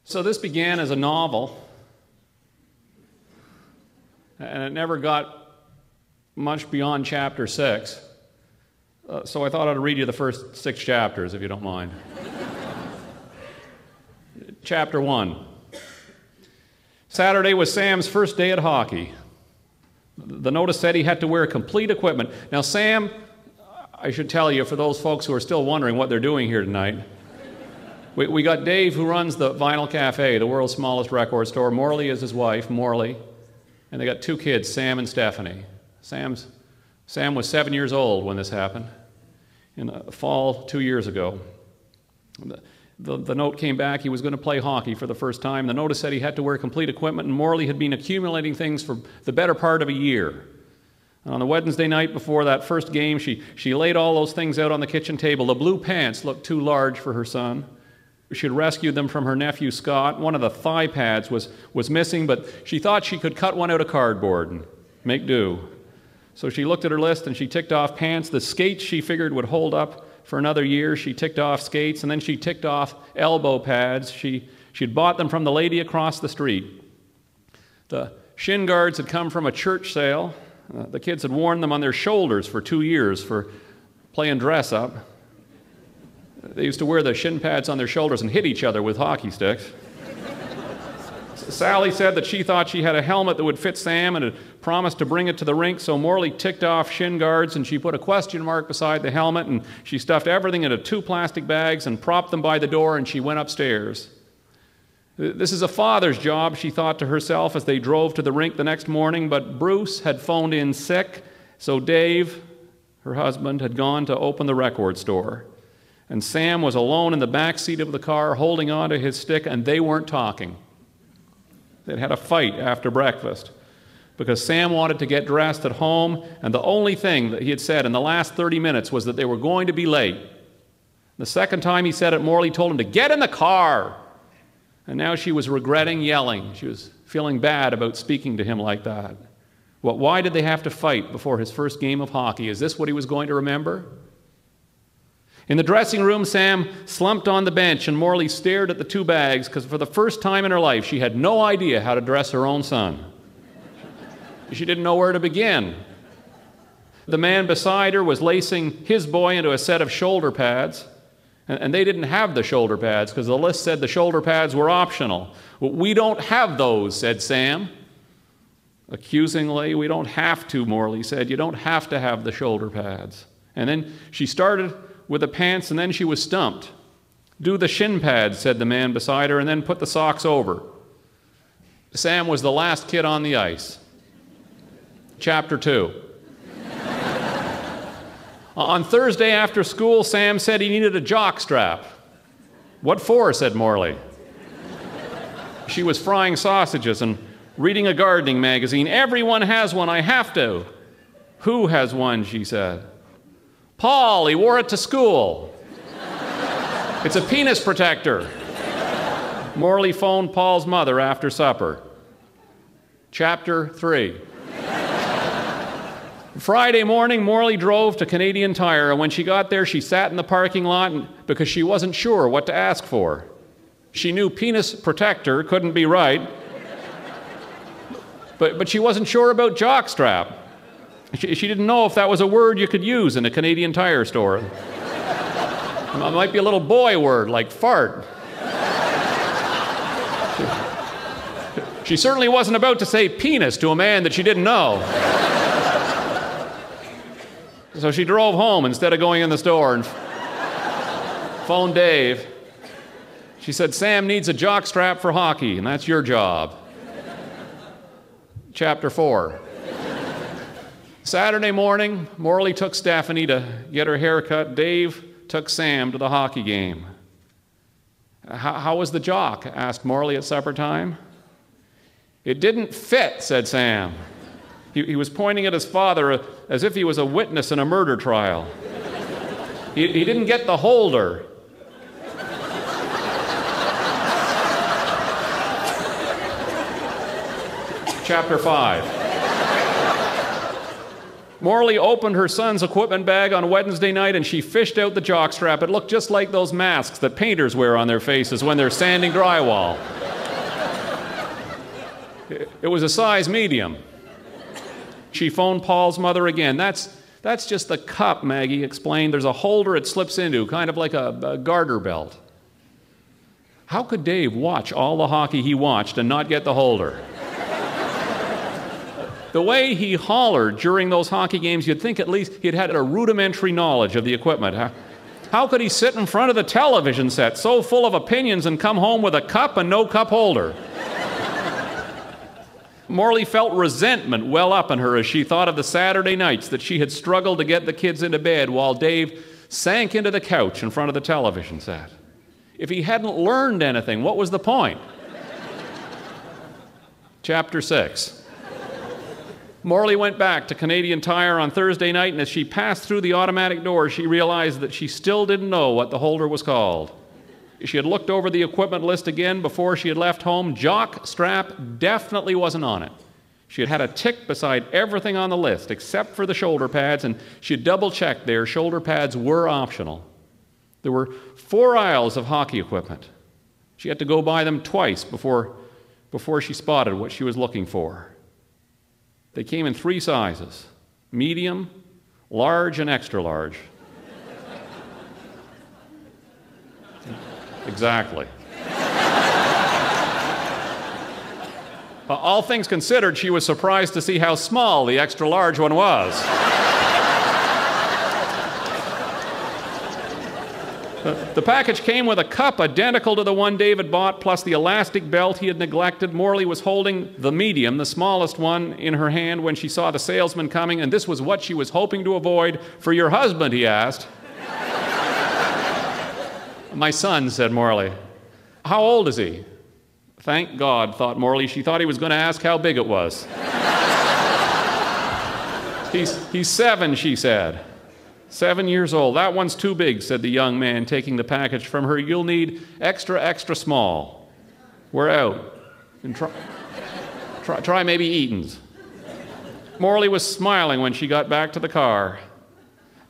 So this began as a novel, and it never got much beyond chapter 6. So I thought I'd read you the first 6 chapters, if you don't mind. Chapter 1. Saturday was Sam's first day at hockey. The notice said he had to wear complete equipment. Now, Sam, I should tell you, for those folks who are still wondering what they're doing here tonight, we got Dave, who runs the Vinyl Cafe, the world's smallest record store. Morley is his wife, Morley. And they got 2 kids, Sam and Stephanie. Sam was 7 years old when this happened, in the fall 2 years ago. The note came back he was going to play hockey for the first time. The notice said he had to wear complete equipment, and Morley had been accumulating things for the better part of a year. And on the Wednesday night before that first game, she laid all those things out on the kitchen table. The blue pants looked too large for her son. She had rescued them from her nephew Scott. One of the thigh pads was missing, but she thought she could cut one out of cardboard and make do. So she looked at her list and she ticked off pants. The skates she figured would hold up for another year. She ticked off skates, and then she ticked off elbow pads. She'd bought them from the lady across the street. The shin guards had come from a church sale. The kids had worn them on their shoulders for 2 years for playing dress-up. They used to wear the shin pads on their shoulders and hit each other with hockey sticks. Sally said that she thought she had a helmet that would fit Sam and had promised to bring it to the rink, so Morley ticked off shin guards and she put a question mark beside the helmet, and she stuffed everything into 2 plastic bags and propped them by the door, and she went upstairs. This is a father's job, she thought to herself as they drove to the rink the next morning, but Bruce had phoned in sick, so Dave, her husband, had gone to open the record store. And Sam was alone in the back seat of the car holding onto his stick, and they weren't talking. They'd had a fight after breakfast because Sam wanted to get dressed at home, and the only thing that he had said in the last 30 minutes was that they were going to be late. The second time he said it, Morley told him to get in the car. And now she was regretting yelling. She was feeling bad about speaking to him like that. Well, why did they have to fight before his first game of hockey? Is this what he was going to remember? In the dressing room, Sam slumped on the bench, and Morley stared at the 2 bags because for the first time in her life, she had no idea how to dress her own son. She didn't know where to begin. The man beside her was lacing his boy into a set of shoulder pads, and they didn't have the shoulder pads because the list said the shoulder pads were optional. Well, we don't have those, said Sam. Accusingly, we don't have to, Morley said. You don't have to have the shoulder pads. And then she started with the pants, and then she was stumped. Do the shin pads, said the man beside her, and then put the socks over. Sam was the last kid on the ice. Chapter 2. On Thursday after school, Sam said he needed a jock strap. What for, said Morley. She was frying sausages and reading a gardening magazine. Everyone has one, I have to. Who has one, she said. Paul, he wore it to school. It's a penis protector. Morley phoned Paul's mother after supper. Chapter 3. Friday morning, Morley drove to Canadian Tire, and when she got there, she sat in the parking lot because she wasn't sure what to ask for. She knew penis protector couldn't be right, but she wasn't sure about jockstrap. She didn't know if that was a word you could use in a Canadian Tire store. It might be a little boy word like fart. She certainly wasn't about to say penis to a man that she didn't know. So she drove home instead of going in the store and phoned Dave. She said, Sam needs a jockstrap for hockey, and that's your job. Chapter 4. Saturday morning, Morley took Stephanie to get her hair cut. Dave took Sam to the hockey game. How was the jock? Asked Morley at supper time. It didn't fit, said Sam. He was pointing at his father as if he was a witness in a murder trial. He didn't get the holder. Chapter 5. Morley opened her son's equipment bag on Wednesday night and she fished out the jockstrap. It looked just like those masks that painters wear on their faces when they're sanding drywall. It was a size medium. She phoned Paul's mother again. That's just the cup, Maggie explained. There's a holder it slips into, kind of like a garter belt. How could Dave watch all the hockey he watched and not get the holder? The way he hollered during those hockey games, you'd think at least he'd had a rudimentary knowledge of the equipment. How could he sit in front of the television set so full of opinions and come home with a cup and no cup holder? Morley felt resentment well up in her as she thought of the Saturday nights that she had struggled to get the kids into bed while Dave sank into the couch in front of the television set. If he hadn't learned anything, what was the point? Chapter 6. Morley went back to Canadian Tire on Thursday night, and as she passed through the automatic door, she realized that she still didn't know what the holder was called. She had looked over the equipment list again before she had left home. Jock strap definitely wasn't on it. She had had a tick beside everything on the list except for the shoulder pads, and she had double-checked their shoulder pads were optional. There were 4 aisles of hockey equipment. She had to go by them twice before she spotted what she was looking for. They came in 3 sizes: medium, large, and extra large. Exactly. All things considered, she was surprised to see how small the extra large one was. The package came with a cup identical to the one David bought, plus the elastic belt he had neglected. Morley was holding the medium, the smallest one, in her hand when she saw the salesman coming, and this was what she was hoping to avoid. "For your husband?" he asked. "My son," said Morley. "How old is he?" Thank God, thought Morley. She thought he was going to ask how big it was. He's 7, she said. 7 years old. "That one's too big," said the young man, taking the package from her. "You'll need extra, extra small. We're out. And try maybe Eaton's." Morley was smiling when she got back to the car.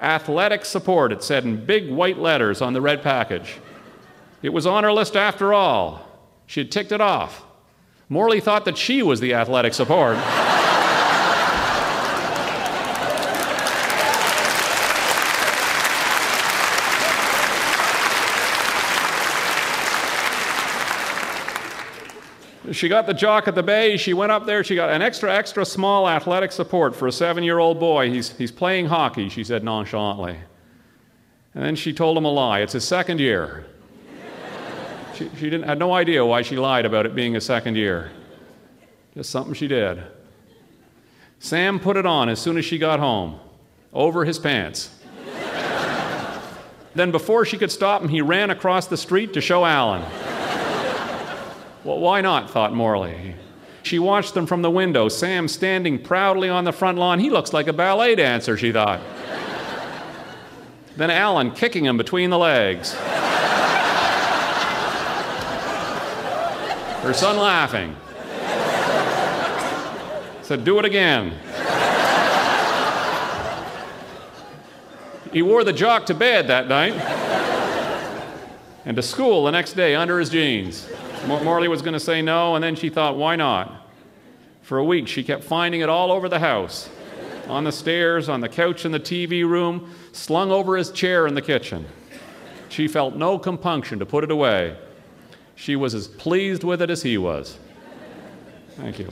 "Athletic support," it said in big white letters on the red package. It was on her list after all. She had ticked it off. Morley thought that she was the athletic support. She got the jock at the bay. She went up there. She got an extra, extra small athletic support for a 7-year-old boy. He's playing hockey, she said nonchalantly. And then she told him a lie. It's his 2nd year. She had no idea why she lied about it being his 2nd year. Just something she did. Sam put it on as soon as she got home, over his pants. Then before she could stop him, he ran across the street to show Alan. Well, why not, thought Morley. She watched them from the window, Sam standing proudly on the front lawn. He looks like a ballet dancer, she thought. Then Alan kicking him between the legs. Her son laughing. Said, "Do it again." He wore the jock to bed that night and to school the next day under his jeans. Morley was going to say no, and then she thought, why not? For a week, she kept finding it all over the house, on the stairs, on the couch in the TV room, slung over his chair in the kitchen. She felt no compunction to put it away. She was as pleased with it as he was. Thank you.